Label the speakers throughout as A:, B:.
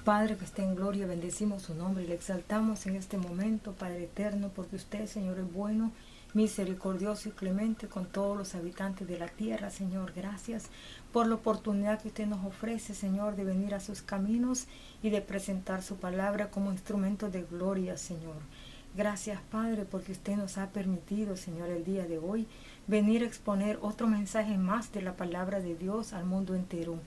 A: Padre que está en gloria, bendecimos su nombre y le exaltamos en este momento, Padre eterno, porque usted, Señor, es bueno, misericordioso y clemente con todos los habitantes de la tierra, Señor. Gracias por la oportunidad que usted nos ofrece, Señor, de venir a sus caminos y de presentar su palabra como instrumento de gloria, Señor. Gracias, Padre, porque usted nos ha permitido, Señor, el día de hoy venir a exponer otro mensaje más de la palabra de Dios al mundo entero.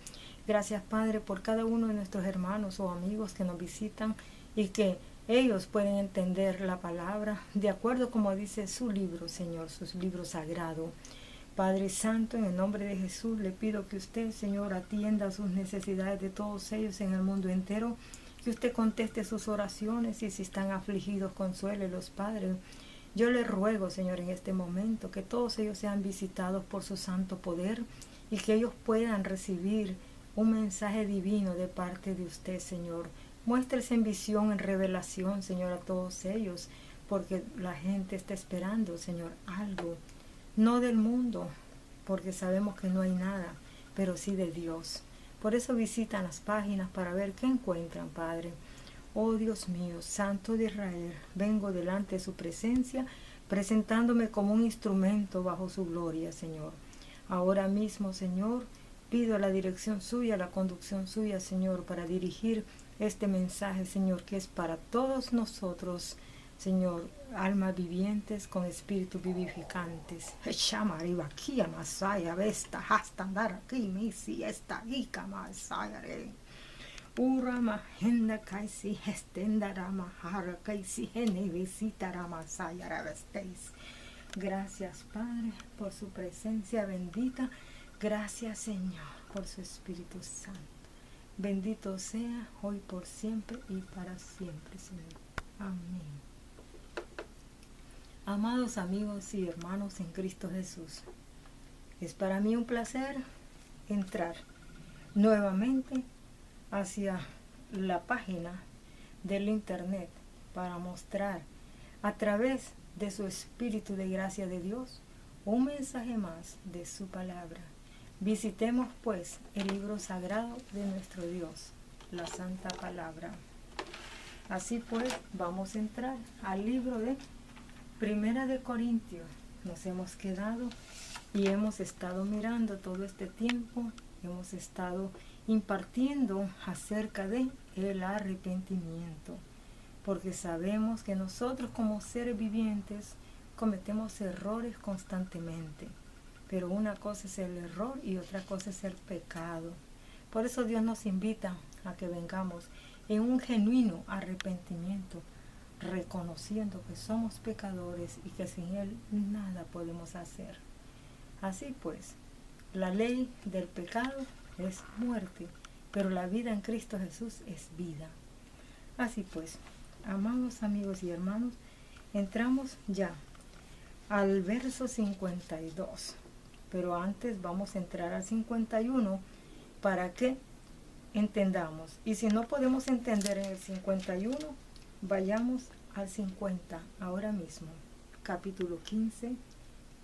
A: Gracias, Padre, por cada uno de nuestros hermanos o amigos que nos visitan y que ellos pueden entender la palabra de acuerdo como dice su libro, Señor, sus libros sagrados. Padre Santo, en el nombre de Jesús, le pido que usted, Señor, atienda sus necesidades de todos ellos en el mundo entero, que usted conteste sus oraciones y si están afligidos, consuélelos, Padre. Yo le ruego, Señor, en este momento, que todos ellos sean visitados por su santo poder y que ellos puedan recibir un mensaje divino de parte de usted, Señor. Muéstrese en visión, en revelación, Señor, a todos ellos, porque la gente está esperando, Señor, algo. No del mundo, porque sabemos que no hay nada, pero sí de Dios. Por eso visitan las páginas para ver qué encuentran, Padre. Oh Dios mío, Santo de Israel, vengo delante de su presencia, presentándome como un instrumento bajo su gloria, Señor. Ahora mismo, Señor, pido la dirección suya, la conducción suya, Señor, para dirigir este mensaje, Señor, que es para todos nosotros, Señor, almas vivientes con espíritus vivificantes. Ura mahenda kaisi estenda rama hara kaisi hene visita rama sayara vestéis. Gracias, Padre, por su presencia bendita. Gracias, Señor, por su Espíritu Santo. Bendito sea hoy por siempre y para siempre, Señor. Amén. Amados amigos y hermanos en Cristo Jesús, es para mí un placer entrar nuevamente hacia la página del internet para mostrar a través de su Espíritu de gracia de Dios un mensaje más de su palabra. Visitemos pues el libro sagrado de nuestro Dios, la Santa Palabra. Así pues, vamos a entrar al libro de Primera de Corintios. Nos hemos quedado y hemos estado mirando todo este tiempo, hemos estado impartiendo acerca de el arrepentimiento, porque sabemos que nosotros como seres vivientes cometemos errores constantemente, pero una cosa es el error y otra cosa es el pecado. Por eso Dios nos invita a que vengamos en un genuino arrepentimiento, reconociendo que somos pecadores y que sin Él nada podemos hacer. Así pues, la ley del pecado es muerte, pero la vida en Cristo Jesús es vida. Así pues, amados amigos y hermanos, entramos ya al verso 52, pero antes vamos a entrar al 51 para que entendamos. Y si no podemos entender en el 51, vayamos al 50 ahora mismo, capítulo 15,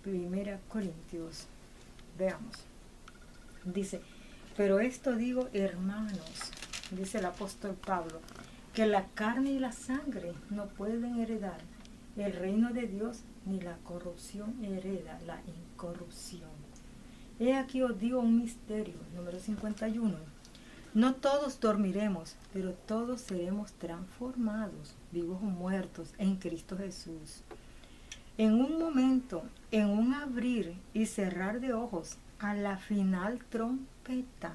A: Primera Corintios. Veamos. Dice: pero esto digo, hermanos, dice el apóstol Pablo, que la carne y la sangre no pueden heredar el reino de Dios, ni la corrupción hereda la incorrupción. He aquí os digo un misterio, número 51. No todos dormiremos, pero todos seremos transformados, vivos o muertos, en Cristo Jesús. En un momento, en un abrir y cerrar de ojos, a la final trompeta.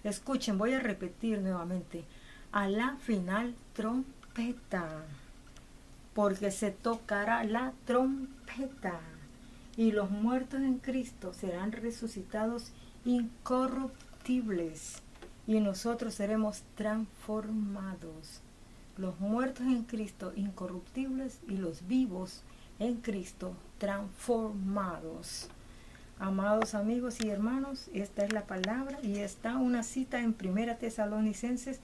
A: Escuchen, voy a repetir nuevamente. A la final trompeta. Porque se tocará la trompeta. Y los muertos en Cristo serán resucitados incorruptibles. Y nosotros seremos transformados. Los muertos en Cristo incorruptibles y los vivos en Cristo transformados. Amados amigos y hermanos, esta es la palabra y está una cita en 1 Tesalonicenses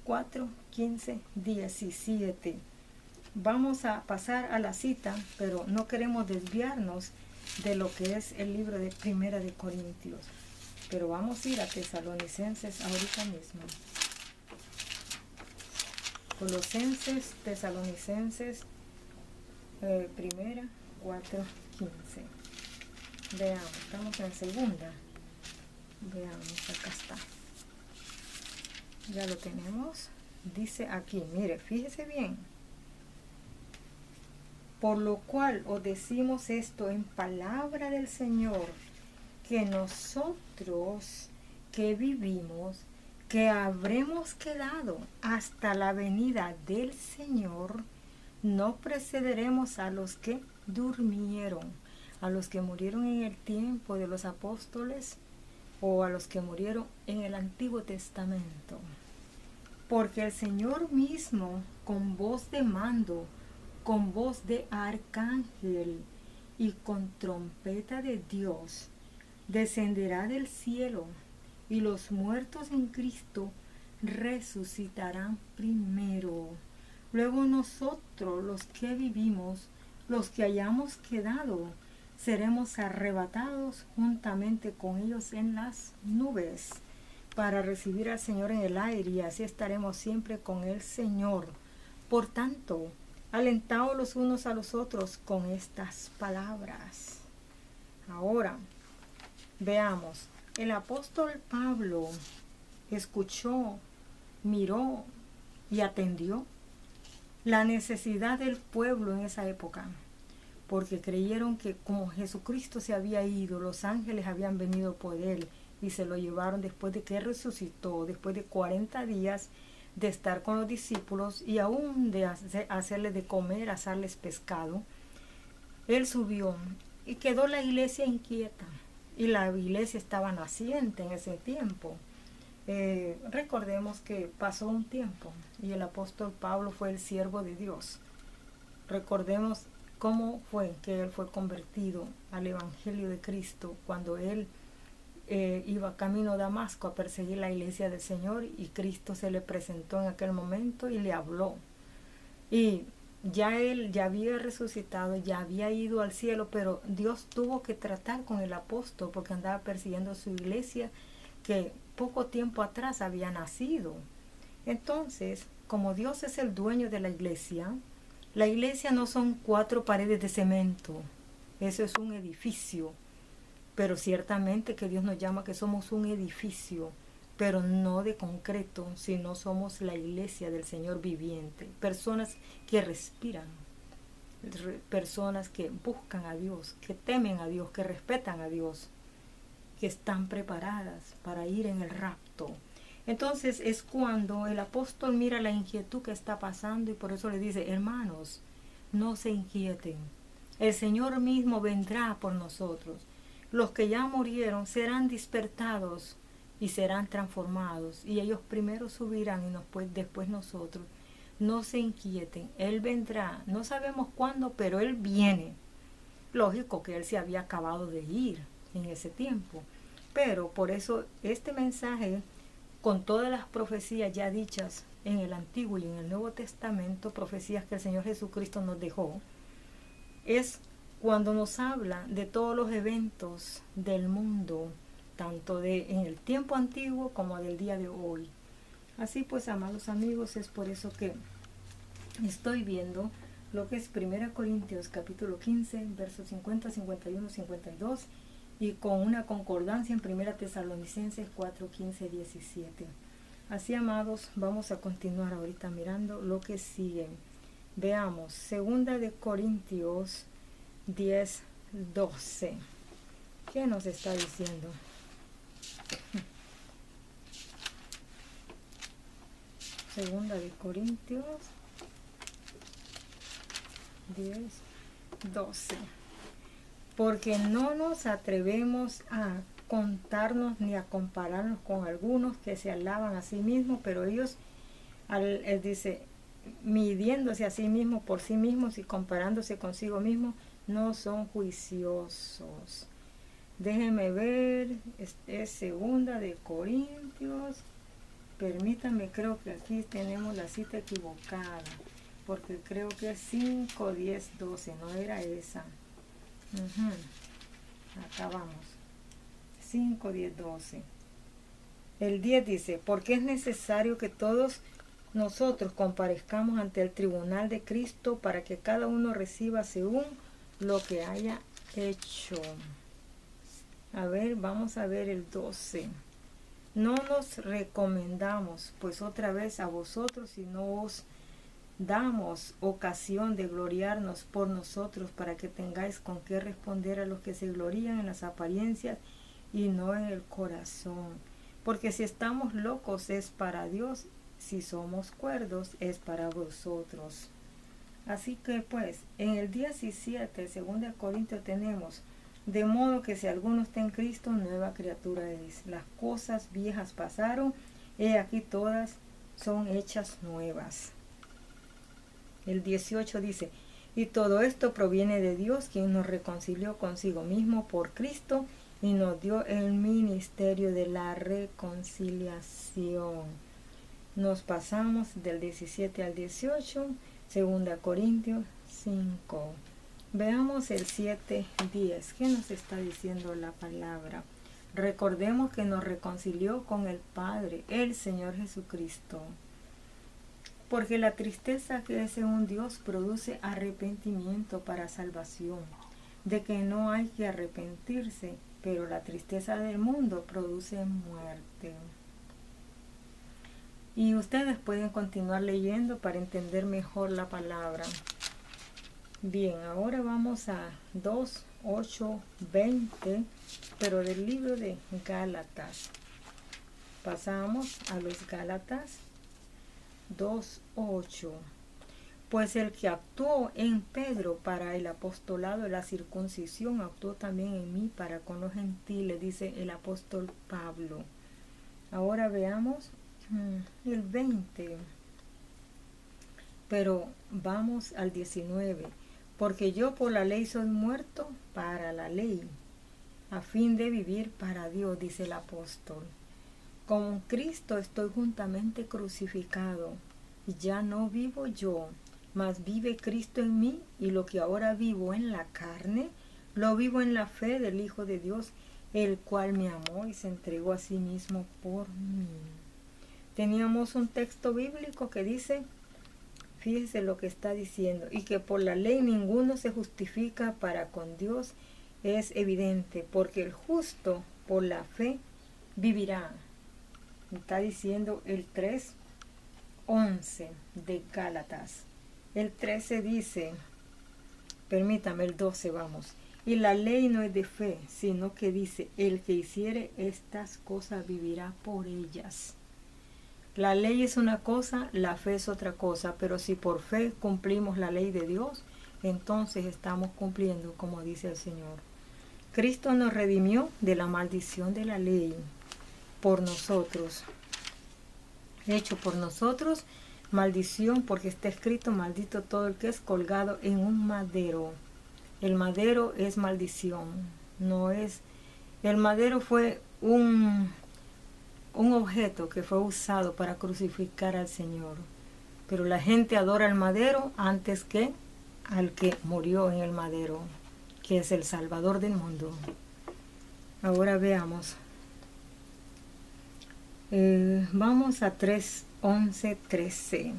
A: 4, 15, 17. Vamos a pasar a la cita, pero no queremos desviarnos de lo que es el libro de 1 de Corintios. Pero vamos a ir a Tesalonicenses ahorita mismo. Colosenses, Tesalonicenses, primera, 4:15. Veamos, estamos en segunda. Veamos, acá está. Ya lo tenemos. Dice aquí, mire, fíjese bien. Por lo cual os decimos esto en palabra del Señor, que nosotros que vivimos, que habremos quedado hasta la venida del Señor, no precederemos a los que durmieron, a los que murieron en el tiempo de los apóstoles o a los que murieron en el Antiguo Testamento. Porque el Señor mismo, con voz de mando, con voz de arcángel y con trompeta de Dios, descenderá del cielo, y los muertos en Cristo resucitarán primero. Luego nosotros, los que vivimos, los que hayamos quedado, seremos arrebatados juntamente con ellos en las nubes, para recibir al Señor en el aire, y así estaremos siempre con el Señor. Por tanto, alentaos los unos a los otros con estas palabras. Ahora, veamos, el apóstol Pablo escuchó, miró y atendió la necesidad del pueblo en esa época, porque creyeron que como Jesucristo se había ido, los ángeles habían venido por él y se lo llevaron después de que resucitó, después de 40 días de estar con los discípulos y aún de hacerles de comer, asarles pescado. Él subió y quedó la iglesia inquieta, y la iglesia estaba naciente en ese tiempo. Recordemos que pasó un tiempo y el apóstol Pablo fue el siervo de Dios. Recordemos cómo fue que él fue convertido al evangelio de Cristo cuando él iba camino a Damasco a perseguir la iglesia del Señor, y Cristo se le presentó en aquel momento y le habló. Y ya él ya había resucitado, ya había ido al cielo, pero Dios tuvo que tratar con el apóstol porque andaba persiguiendo a su iglesia que poco tiempo atrás había nacido. Entonces, como Dios es el dueño de la iglesia no son 4 paredes de cemento, eso es un edificio. Pero ciertamente que Dios nos llama que somos un edificio, pero no de concreto, sino somos la iglesia del Señor viviente. Personas que respiran, personas que buscan a Dios, que temen a Dios, que respetan a Dios, que están preparadas para ir en el rapto. Entonces es cuando el apóstol mira la inquietud que está pasando y por eso le dice, hermanos, no se inquieten. El Señor mismo vendrá por nosotros. Los que ya murieron serán despertados y serán transformados, y ellos primero subirán y después nosotros. No se inquieten, Él vendrá, no sabemos cuándo, pero Él viene. Lógico que Él se había acabado de ir en ese tiempo, pero por eso este mensaje, con todas las profecías ya dichas en el Antiguo y en el Nuevo Testamento, profecías que el Señor Jesucristo nos dejó, es cuando nos habla de todos los eventos del mundo, tanto en el tiempo antiguo como del día de hoy. Así pues, amados amigos, es por eso que estoy viendo lo que es 1 Corintios capítulo 15, versos 50, 51, 52, y con una concordancia en 1 Tesalonicenses 4, 15, 17. Así, amados, vamos a continuar ahorita mirando lo que sigue. Veamos, 2 Corintios 10, 12. ¿Qué nos está diciendo? Segunda de Corintios 10, 12. Porque no nos atrevemos a contarnos ni a compararnos con algunos que se alaban a sí mismos, pero ellos, él dice, midiéndose a sí mismos por sí mismos y comparándose consigo mismos, no son juiciosos. Déjenme ver, es segunda de Corintios. Permítanme, creo que aquí tenemos la cita equivocada, porque creo que es 5, 10, 12, no era esa. Acá vamos. 5, 10, 12. El 10 dice, porque es necesario que todos nosotros comparezcamos ante el tribunal de Cristo para que cada uno reciba según lo que haya hecho. A ver, vamos a ver el 12. No nos recomendamos pues otra vez a vosotros, si no os damos ocasión de gloriarnos por nosotros, para que tengáis con qué responder a los que se glorían en las apariencias y no en el corazón. Porque si estamos locos es para Dios, si somos cuerdos es para vosotros. Así que pues, en el 17, 2 Corintios tenemos: de modo que si alguno está en Cristo, nueva criatura es. Las cosas viejas pasaron, he aquí todas son hechas nuevas. El 18 dice: y todo esto proviene de Dios, quien nos reconcilió consigo mismo por Cristo y nos dio el ministerio de la reconciliación. Nos pasamos del 17 al 18, 2 Corintios 5. Veamos el 7:10. ¿Qué nos está diciendo la palabra? Recordemos que nos reconcilió con el Padre, el Señor Jesucristo. Porque la tristeza que es en un Dios produce arrepentimiento para salvación, de que no hay que arrepentirse, pero la tristeza del mundo produce muerte. Y ustedes pueden continuar leyendo para entender mejor la palabra. Bien, ahora vamos a 2, 8, 20, pero del libro de Gálatas. Pasamos a los Gálatas 2:8. Pues el que actuó en Pedro para el apostolado de la circuncisión, actuó también en mí para con los gentiles, dice el apóstol Pablo. Ahora veamos el 20. Pero vamos al 19. Porque yo por la ley soy muerto para la ley, a fin de vivir para Dios, dice el apóstol. Con Cristo estoy juntamente crucificado, y ya no vivo yo, mas vive Cristo en mí, y lo que ahora vivo en la carne, lo vivo en la fe del Hijo de Dios, el cual me amó y se entregó a sí mismo por mí. Teníamos un texto bíblico que dice, fíjese lo que está diciendo, y que por la ley ninguno se justifica para con Dios, es evidente, porque el justo por la fe vivirá. Está diciendo el 3:11 de Gálatas. El 13 dice, permítame, el 12 vamos. Y la ley no es de fe, sino que dice, el que hiciere estas cosas vivirá por ellas. La ley es una cosa, la fe es otra cosa, pero si por fe cumplimos la ley de Dios, entonces estamos cumpliendo como dice el Señor. Cristo nos redimió de la maldición de la ley por nosotros, hecho por nosotros maldición, porque está escrito, maldito todo el que es colgado en un madero. El madero es maldición, no es... El madero fue un objeto que fue usado para crucificar al Señor, pero la gente adora el madero antes que al que murió en el madero, que es el Salvador del mundo. Ahora veamos. Vamos a 3:11, 13.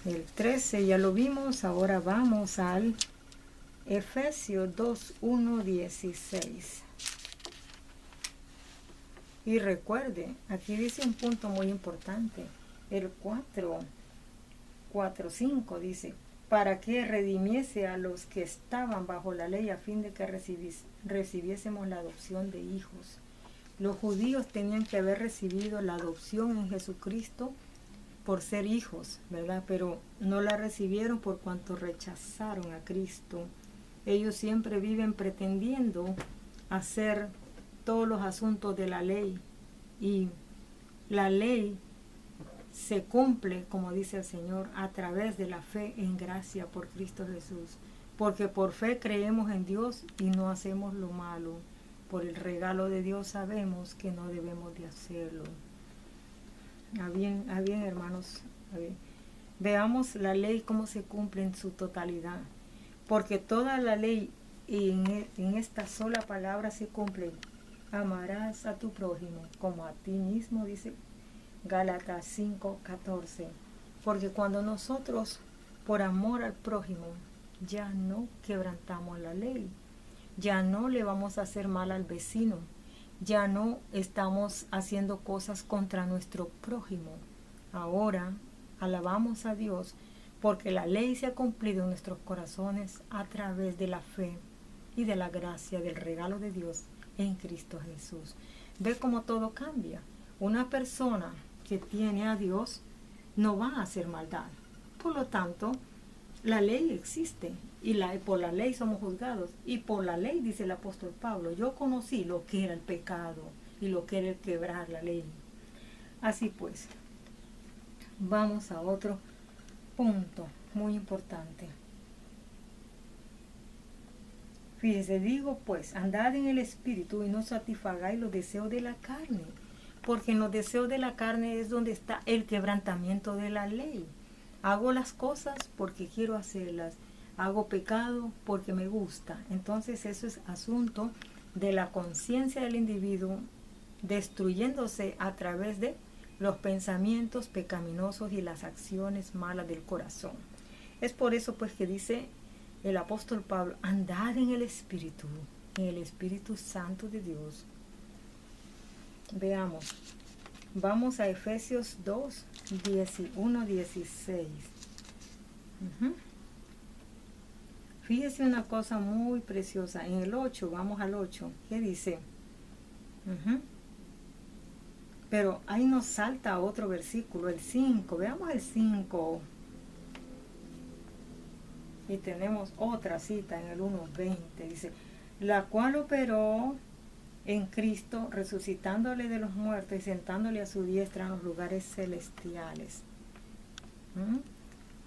A: El 13 ya lo vimos, ahora vamos al Efesios 2:1, 16. Y recuerde, aquí dice un punto muy importante. El 4:5 dice, para que redimiese a los que estaban bajo la ley, a fin de que recibiésemos la adopción de hijos. Los judíos tenían que haber recibido la adopción en Jesucristo por ser hijos, ¿verdad? Pero no la recibieron por cuanto rechazaron a Cristo. Ellos siempre viven pretendiendo hacer todos los asuntos de la ley, y la ley se cumple, como dice el Señor, a través de la fe en gracia por Cristo Jesús, porque por fe creemos en Dios y no hacemos lo malo. Por el regalo de Dios sabemos que no debemos de hacerlo. Bien, hermanos, bien. Veamos la ley cómo se cumple en su totalidad, porque toda la ley en esta sola palabra se cumple. Amarás a tu prójimo como a ti mismo, dice Gálatas 5:14. Porque cuando nosotros, por amor al prójimo, ya no quebrantamos la ley, ya no le vamos a hacer mal al vecino, ya no estamos haciendo cosas contra nuestro prójimo. Ahora alabamos a Dios porque la ley se ha cumplido en nuestros corazones a través de la fe y de la gracia del regalo de Dios en Cristo Jesús. Ve cómo todo cambia. Una persona que tiene a Dios no va a hacer maldad. Por lo tanto, la ley existe y por la ley somos juzgados. Y por la ley, dice el apóstol Pablo, yo conocí lo que era el pecado y lo que era el quebrar la ley. Así pues, vamos a otro punto muy importante. Fíjese, digo pues, andad en el espíritu y no satisfagáis los deseos de la carne, porque en los deseos de la carne es donde está el quebrantamiento de la ley. Hago las cosas porque quiero hacerlas, hago pecado porque me gusta. Entonces eso es asunto de la conciencia del individuo destruyéndose a través de los pensamientos pecaminosos y las acciones malas del corazón. Es por eso pues que dice el apóstol Pablo, andad en el Espíritu Santo de Dios. Veamos, vamos a Efesios 2, 11, 16. Fíjese una cosa muy preciosa, en el 8, vamos al 8, ¿qué dice? Pero ahí nos salta otro versículo, el 5, veamos el 5. Y tenemos otra cita en el 1:20, dice, la cual operó en Cristo, resucitándole de los muertos y sentándole a su diestra en los lugares celestiales.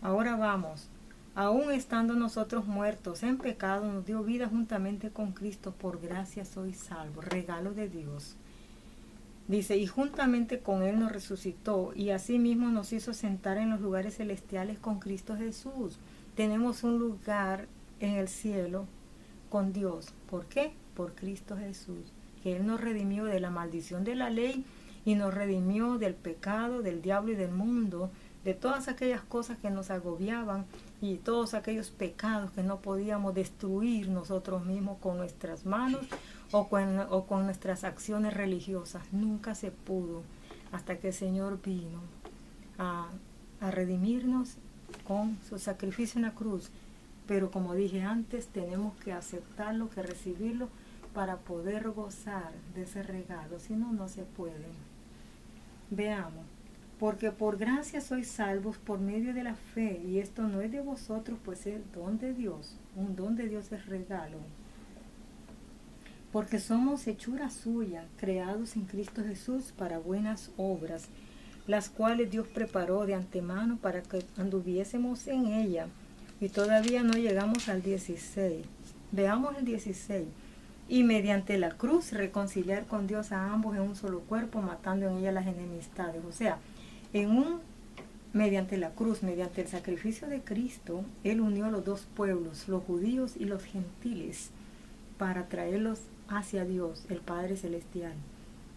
A: Ahora vamos, aún estando nosotros muertos en pecado, nos dio vida juntamente con Cristo, por gracia sois salvos, regalo de Dios. Dice, y juntamente con Él nos resucitó, y asimismo nos hizo sentar en los lugares celestiales con Cristo Jesús. Tenemos un lugar en el cielo con Dios. ¿Por qué? Por Cristo Jesús, que Él nos redimió de la maldición de la ley y nos redimió del pecado, del diablo y del mundo, de todas aquellas cosas que nos agobiaban y todos aquellos pecados que no podíamos destruir nosotros mismos con nuestras manos o con nuestras acciones religiosas. Nunca se pudo hasta que el Señor vino a redimirnos con su sacrificio en la cruz. Pero como dije antes, tenemos que aceptarlo, que recibirlo para poder gozar de ese regalo. Si no, no se puede. Veamos. Porque por gracia sois salvos por medio de la fe, y esto no es de vosotros, pues es don de Dios. Un don de Dios es regalo. Porque somos hechura suya, creados en Cristo Jesús para buenas obras, las cuales Dios preparó de antemano para que anduviésemos en ella. Y todavía no llegamos al 16. Veamos el 16. Y mediante la cruz reconciliar con Dios a ambos en un solo cuerpo, matando en ella las enemistades. O sea, mediante la cruz, mediante el sacrificio de Cristo, Él unió a los dos pueblos, los judíos y los gentiles, para traerlos hacia Dios, el Padre Celestial.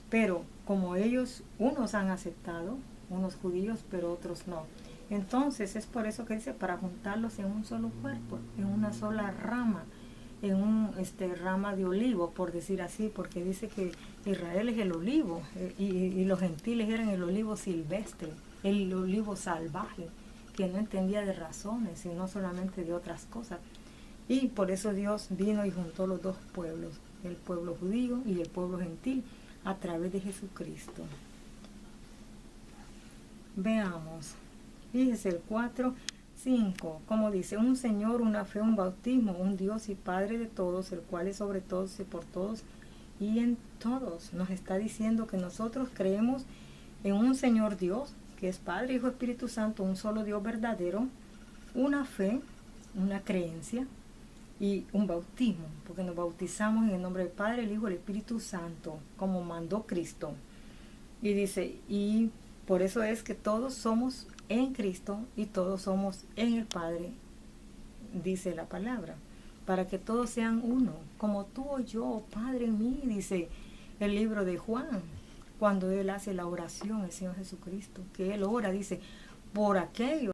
A: Pero como ellos, unos han aceptado, unos judíos, pero otros no. Entonces es por eso que dice, para juntarlos en un solo cuerpo, en una sola rama, en un rama de olivo, por decir así, porque dice que Israel es el olivo y los gentiles eran el olivo silvestre, el olivo salvaje, que no entendía de razones, sino solamente de otras cosas. Y por eso Dios vino y juntó los dos pueblos, el pueblo judío y el pueblo gentil, a través de Jesucristo. Veamos, fíjese el 4, 5, como dice, un Señor, una fe, un bautismo, un Dios y Padre de todos, el cual es sobre todos y por todos y en todos. Nos está diciendo que nosotros creemos en un Señor Dios, que es Padre, Hijo, Espíritu Santo, un solo Dios verdadero, una fe, una creencia y un bautismo, porque nos bautizamos en el nombre del Padre, el Hijo y el Espíritu Santo, como mandó Cristo. Y dice, y por eso es que todos somos en Cristo y todos somos en el Padre, dice la palabra, para que todos sean uno, como tú o yo, Padre en mí, dice el libro de Juan. cuando Él hace la oración, el Señor Jesucristo, que Él ora, dice, por aquellos